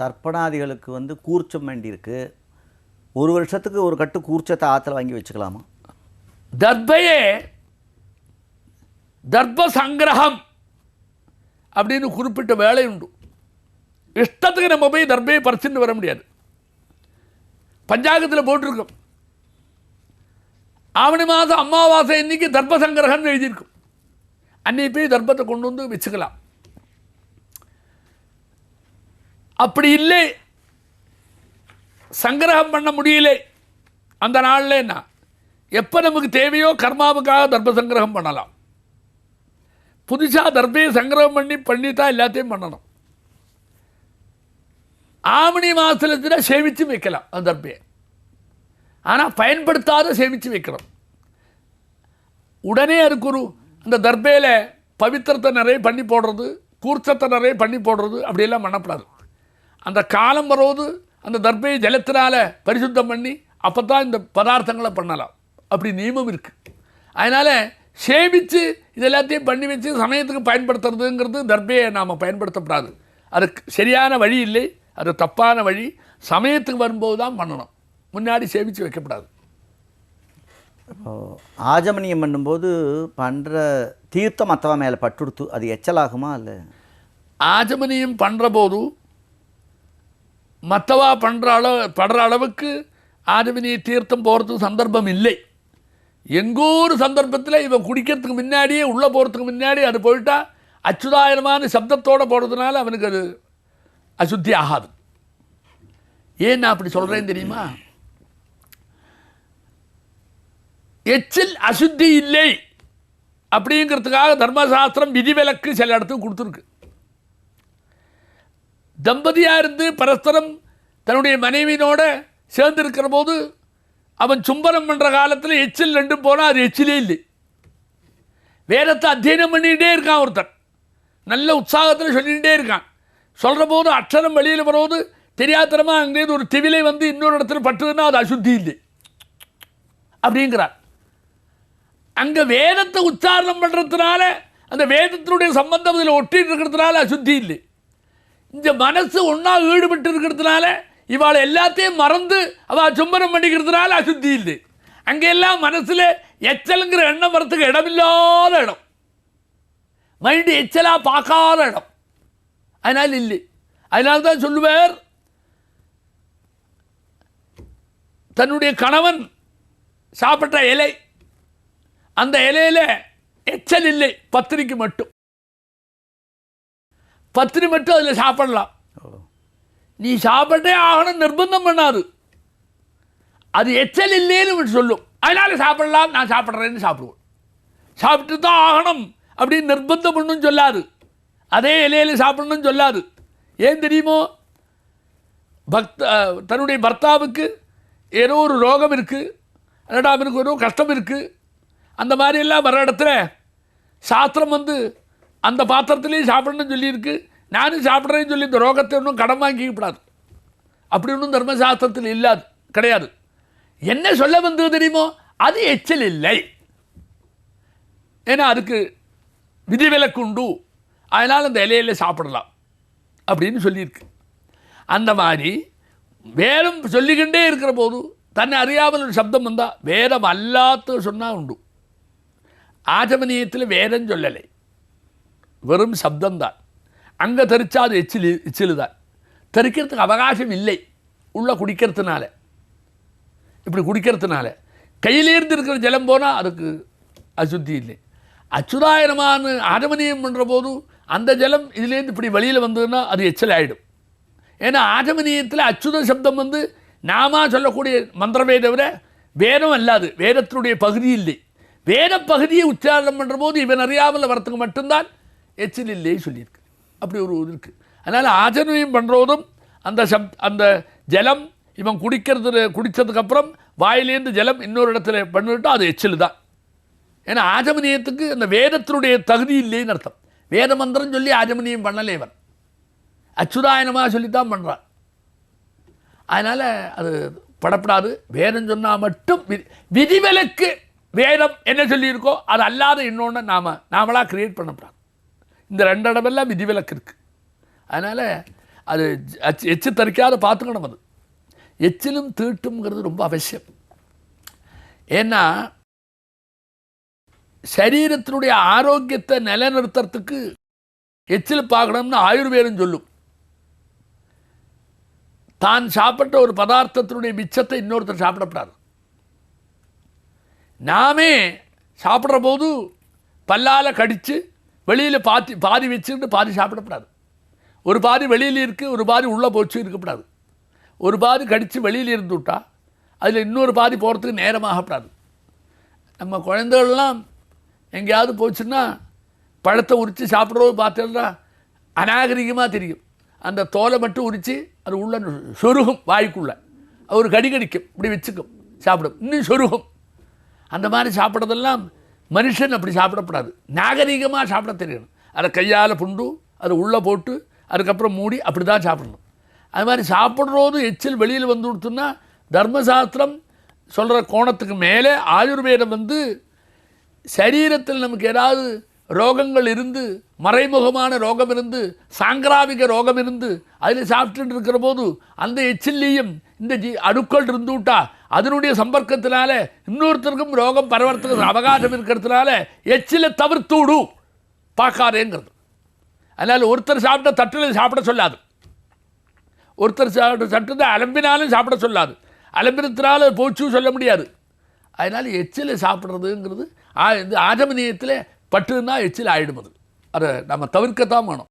தர்ப்பணாதிகளுக்கு வந்து கூர்ச்சம் வேண்டியிருக்கு. ஒரு வருஷத்துக்கு ஒரு கட்டு கூர்ச்சத்தை ஆற்றுல வாங்கி வச்சுக்கலாமா? தர்பையே தர்ப சங்கிரகம் அப்படின்னு குறிப்பிட்ட வேலை உண்டு. இஷ்டத்துக்கு நம்ம போய் தர்பையை பறிச்சுட்டு வர முடியாது. பஞ்சாங்கத்தில் போட்டிருக்கோம், ஆவணி மாதம் அமாவாசை இன்னைக்கு தர்ப சங்கிரகம்னு எழுதியிருக்கும். அன்னைக்கு போய் தர்பத்தை கொண்டு வந்து வச்சுக்கலாம். அப்படி இல்லை, சங்கிரகம் பண்ண முடியலை அந்த நாளில், என்ன எப்போ நமக்கு தேவையோ கர்மாவுக்காக தர்ப சங்கிரகம் பண்ணலாம். புதுசாக தர்பையை சங்கிரகம் பண்ணித்தான் எல்லாத்தையும் பண்ணணும். ஆவணி மாதத்தில் சேமித்து வைக்கலாம் அந்த தர்பையை, ஆனால் பயன்படுத்தாத சேமித்து வைக்கணும். உடனே அதுக்கு ஒரு அந்த தர்பையில் பவித்திரத்தை நிறைய பண்ணி போடுறது, கூர்ச்சத்தை நிறைய பண்ணி போடுறது அப்படியெல்லாம் பண்ணப்படாது. அந்த காலம் வருவது அந்த தர்பையை ஜலத்தினால் பரிசுத்தம் பண்ணி அப்போ தான் இந்த பதார்த்தங்களை பண்ணலாம். அப்படி நியமம் இருக்குது. அதனால் சேமித்து இது எல்லாத்தையும் பண்ணி வச்சு சமயத்துக்கு பயன்படுத்துறதுங்கிறது தர்பையை நாம் பயன்படுத்தப்படாது. அதுக்கு சரியான வழி இல்லை, அது தப்பான வழி. சமயத்துக்கு வரும்போது தான் பண்ணணும், முன்னாடி சேமித்து வைக்கப்படாது. ஆஜமனியம் பண்ணும்போது பண்ணுற தீர்த்தம் மற்றவ மேலே பட்டுடுத்து அது எச்சலாகுமா? இல்லை, ஆஜமனியம் பண்ணுற போது மற்றவா படுற அளவுக்கு ஆஜமனிய தீர்த்தம் போகிறதுக்கு சந்தர்ப்பம் இல்லை. எங்கோ ஒரு சந்தர்ப்பத்தில் இவன் குடிக்கிறதுக்கு முன்னாடியே உள்ளே போகிறதுக்கு முன்னாடி அது போயிட்டா அச்சுதாயனமான சப்தத்தோடு போடுறதுனால அவனுக்கு அது அசுத்தி ஆகாது. ஏன் நான் அப்படி சொல்கிறேன்னு தெரியுமா? எச்சில் அசுத்தி இல்லை அப்படிங்கிறதுக்காக தர்மசாஸ்திரம் விதிவிலக்கு சில இடத்துக்கு கொடுத்துருக்கு. தம்பதியாக இருந்து பரஸ்பரம் தன்னுடைய மனைவியினோட சேர்ந்துருக்கிற போது அவன் சும்பரம் பண்ணுற காலத்தில் எச்சில் ரெண்டும் போனால் அது எச்சிலே இல்லை. வேதத்தை அத்தியனம் பண்ணிகிட்டே இருக்கான் ஒருத்தன், நல்ல உற்சாகத்தில் சொல்லிகிட்டே இருக்கான். சொல்கிற போது அக்ஷரம் வெளியில் வரும்போது தெரியாதனமாக அங்கேருந்து ஒரு திவிலை வந்து இன்னொரு இடத்துல பட்டுதுன்னா அது அசுத்தி இல்லை அப்படிங்கிறார். அங்கே வேதத்தை உச்சாரணம் பண்ணுறதுனால அந்த வேதத்தினுடைய சம்பந்தம் இதில் ஒட்டிட்டு இருக்கிறதுனால அசுத்தி இல்லை. இந்த மனசு ஒன்றா ஈடுபட்டு இருக்கிறதுனால இவாள் எல்லாத்தையும் மறந்து அவள் சும்பரம் பண்ணிக்கிறதுனால அசுத்தி இல்லை. அங்கெல்லாம் மனசில் எச்சலுங்கிற எண்ணம் வரத்துக்கு இடமில்லாத இடம், மைண்டு எச்சலாக பார்க்காத இடம். அதனால் இல்லை. அதனால தான் சொல்லுவார், தன்னுடைய கணவன் சாப்பிட்ட இலை, அந்த இலையில் எச்சல் இல்லை, பத்திரிக்கு மட்டும். பத்திரி மட்டும் அதில் சாப்பிடலாம். நீ சாப்பிட்டே ஆகணும் நிர்பந்தம் பண்ணாது, அது எச்சல் இல்லைன்னு சொல்லும். அதனால சாப்பிடலாம், நான் சாப்பிட்றேன்னு சாப்பிடுவோம். சாப்பிட்டு தான் ஆகணும் அப்படின்னு நிர்பந்தம் பண்ணணும் சொல்லாது, அதே இலையில் சாப்பிடணும்னு சொல்லாது. ஏன் தெரியுமோ? தன்னுடைய பர்த்தாவுக்கு ஏதோ ஒரு ரோகம் இருக்குது, அதனால் அவனுக்கு ஏதோ கஷ்டம் இருக்குது, அந்த மாதிரியெல்லாம் வர இடத்துல சாஸ்திரம் வந்து அந்த பாத்திரத்துலேயும் சாப்பிடணும்னு சொல்லியிருக்கு. நானும் சாப்பிட்றேன்னு சொல்லி இந்த ரோகத்தை ஒன்றும் கடன் வாங்கிக்கப்படாது. அப்படி ஒன்றும் தர்மசாஸ்திரத்தில் இல்லாது, கிடையாது. என்ன சொல்ல வந்தது தெரியுமோ? அது எச்சல் இல்லை, ஏன்னா அதுக்கு விதிவிலக்கு உண்டு, அதனால் அந்த இலையில் சாப்பிடலாம் அப்படின்னு சொல்லியிருக்கு. அந்த மாதிரி வேதம் சொல்லிக்கிட்டே இருக்கிற போது தன்னை அறியாமல் ஒரு சப்தம் வந்தால் வேதம் அல்லாத சொன்னால் உண்டு. ஆஜமனியத்தில் வேதம் சொல்லலை, வெறும் சப்தம்தான். அங்கே தெரிச்சா அது எச்சிலு தான். தெரிக்கிறதுக்கு அவகாசம் இல்லை, உள்ளே குடிக்கிறதுனால. இப்படி குடிக்கிறதுனால கையிலேருந்து இருக்கிற ஜலம் போனால் அதுக்கு அசுத்தி இல்லை. அச்சுதாயனமான ஆஜமனியம் பண்ணுற போது அந்த ஜலம் இதுலேருந்து இப்படி வெளியில் வந்ததுன்னா அது எச்சல் ஆகிடும். ஏன்னா ஆஜமனியத்தில் அச்சுத சப்தம் வந்து நாம சொல்லக்கூடிய மந்திரமே தவிர வேதம் அல்லாது, வேதத்தினுடைய பகுதி இல்லை. வேத பகுதியை உச்சாரணம் பண்ணுற போது இவன் அறியாமல் வரத்துக்கு மட்டும்தான் எச்சில் இல்லையே சொல்லியிருக்கு. அப்படி ஒரு இது இருக்குது. அதனால் ஆஜமனியம் பண்ணுறதும் அந்த ஜலம் இவன் குடித்ததுக்கப்புறம் வாயிலேருந்து ஜலம் இன்னொரு இடத்துல பண்ணிவிட்டால் அது எச்சில் தான். ஏன்னா ஆஜமனியத்துக்கு அந்த வேதத்தினுடைய தகுதி இல்லைன்னு அர்த்தம். வேத மந்திரம் சொல்லி ஆஜமனியம் பண்ணலை, இவன் அச்சுதாயனமாக சொல்லித்தான் பண்ணுறான். அதனால் அது படப்படாது. வேதம் சொன்னால் மட்டும் விதிவிலக்கு வேதம் என்ன சொல்லியிருக்கோ அது அல்லாத இன்னொன்று நாமளாக க்ரியேட் பண்ணப்படாது. இந்த ரெண்டு இடமெல்லாம் விதிவிலக்கு இருக்குது. அதனால் அது எச்சு தரிக்காத பார்த்துக்கணும். அது எச்சிலும் தீட்டுங்கிறது ரொம்ப அவசியம். ஏன்னா சரீரத்தினுடைய ஆரோக்கியத்தை நிலைநிறுத்துறதுக்கு எச்சில் பார்க்கணும்னு ஆயுர்வேதம் சொல்லும். தான் சாப்பிட்ட ஒரு பதார்த்தத்தினுடைய மிச்சத்தை இன்னொருத்தர் சாப்பிடப்படாது. நாமே சாப்பிட்ற போது பல்லால் கடித்து வெளியில் பாதி வச்சுக்கிட்டு பாதி சாப்பிடப்படாது. ஒரு பாதி வெளியில் இருக்குது, ஒரு பாதி உள்ளே போச்சு இருக்கப்படாது. ஒரு பாதி கடித்து வெளியில் இருந்து விட்டால் அதில் இன்னொரு பாதி போகிறதுக்கு நேரமாகப்படாது. நம்ம குழந்தைகள்லாம் எங்கேயாவது போச்சுன்னா பழத்தை உரித்து சாப்பிட்றோது பார்த்தோம்னா அநாகரிகமாக தெரியும். அந்த தோலை மட்டும் உரித்து அது உள்ள சொருகும், வாய்க்குள்ளே ஒரு கடிக்கும், இப்படி வச்சுக்கும், சாப்பிடும், இன்னும் சொருகும். அந்த மாதிரி சாப்பிட்றதெல்லாம் மனுஷன் அப்படி சாப்பிடப்படாது. நாகரிகமாக சாப்பிட தெரியணும். அதை கையால் புண்டு அதை உள்ளே போட்டு அதுக்கப்புறம் மூடி அப்படி தான் சாப்பிடணும். அது மாதிரி சாப்பிட்றோது எச்சில் வெளியில் வந்து கொடுத்தோன்னா தர்மசாஸ்திரம் சொல்கிற கோணத்துக்கு மேலே ஆயுர்வேதம் வந்து சரீரத்தில் நமக்கு ஏதாவது ரோகங்கள் இருந்து, மறைமுகமான ரோகம் இருந்து, சாங்கிராமிக ரோகம் இருந்து அதில் சாப்பிட்டு இருக்கிற போது அந்த எச்சில்லையும் இந்த அணுக்கள் இருந்து விட்டா அதனுடைய சம்பர்க்கத்தினால இன்னொருத்தருக்கும் ரோகம் பரவறதுக்கு அவகாசம் இருக்கிறதுனால எச்சிலை தவிர்த்து விடு பார்க்காதேங்கிறது. அதனால் ஒருத்தர் சாப்பிட்ட தட்டில் சாப்பிட சொல்லாது. ஒருத்தர் சாப்பிட்ட தட்டு அலம்பினாலும் சாப்பிட சொல்லாது. அலம்பினத்தினால போச்சு சொல்ல முடியாது. அதனால் எச்சிலை சாப்பிட்றதுங்கிறது இந்த ஆஜமனியத்தில் பட்டுன்னா எச்சில் ஆகிடும். அதை நம்ம தவிர்க்கத்தான் வேணும்.